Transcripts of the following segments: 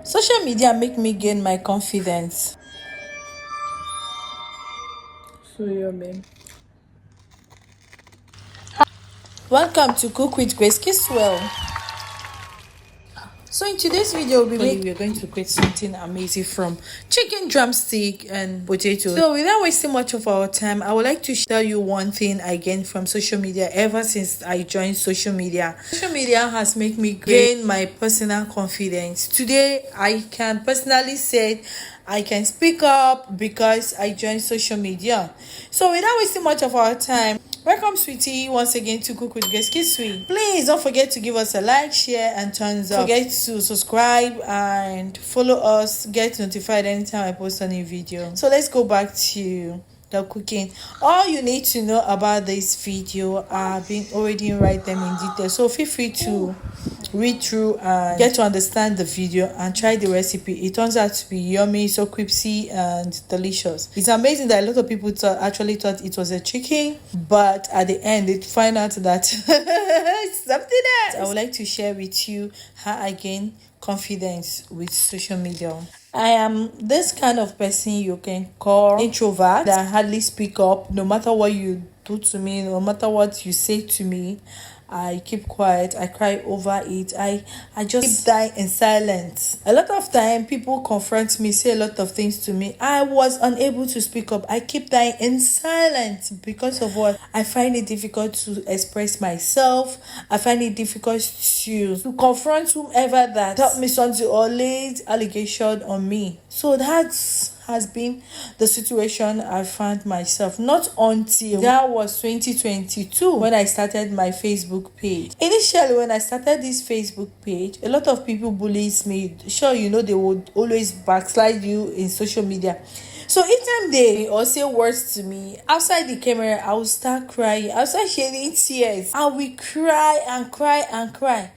Social media make me gain my confidence. So yummy. Welcome to Cook with Grace Kiswell. So in today's video, we're going to create something amazing from chicken drumstick and potato. So without wasting much of our time, I would like to tell you one thing I gained from social media ever since I joined social media. Social media has made me gain my personal confidence. Today, I can personally say I can speak up because I joined social media. So without wasting much of our time, welcome, sweetie, once again to Cook with Grace Kiswell. Please don't forget to give us a like, share, and thumbs up. Don't forget to subscribe and follow us. Get notified anytime I post a new video. So let's go back to the cooking. All you need to know about this video are being already write them in detail. So feel free to read through and get to understand the video and try the recipe. It turns out to be yummy, so crispy and delicious. It's amazing that a lot of people actually thought it was a chicken, but at the end they find out that it's something else. I would like to share with you how I gain confidence with social media. I am this kind of person you can call introvert that hardly speak up. No matter what you do to me, no matter what you say to me, I keep quiet. I cry over it. I just keep dying in silence. A lot of time people confront me, say a lot of things to me. I was unable to speak up. I keep dying in silence because of what? I find it difficult to express myself. I find it difficult to confront whomever that taught me something or laid allegation on me. So that's has been the situation I found myself. Not until that was 2022 when I started my Facebook page. Initially, when I started this Facebook page, a lot of people bullies me. Sure, you know, they would always backslide you in social media. So each time they or say words to me outside the camera, I will start crying. I will start shedding tears. I will cry and cry and cry.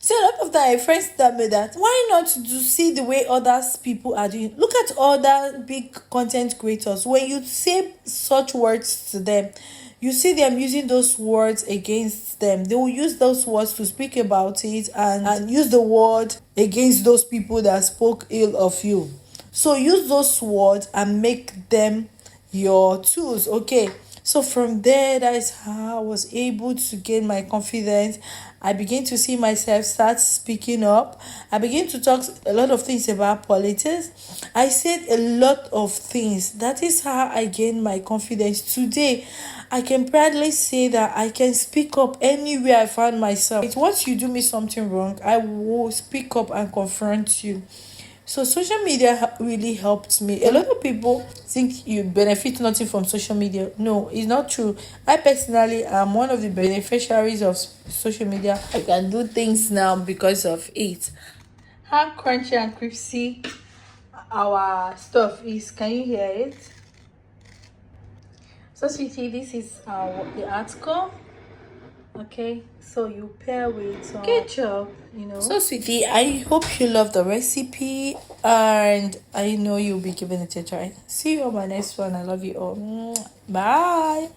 See, a lot of time friends tell me that why not to see the way others people are doing. Look at other big content creators. When you say such words to them, you see them using those words against them. They will use those words to speak about it and use the word against those people that spoke ill of you. So use those words and make them your tools, okay? So from there, that is how I was able to gain my confidence. I began to see myself start speaking up. I began to talk a lot of things about politics. I said a lot of things. That is how I gained my confidence. Today, I can proudly say that I can speak up anywhere I find myself. Once you do me something wrong, I will speak up and confront you. So social media really helped me. A lot of people think you benefit nothing from social media. No, it's not true. I personally am one of the beneficiaries of social media. I can do things now because of it. How crunchy and crispy our stuff is. Can you hear it? So sweetie, this is the article. Okay, so you pair with ketchup, you know. So sweetie, I hope you love the recipe and I know you'll be giving it a try. See you on my next one. I love you all. Bye.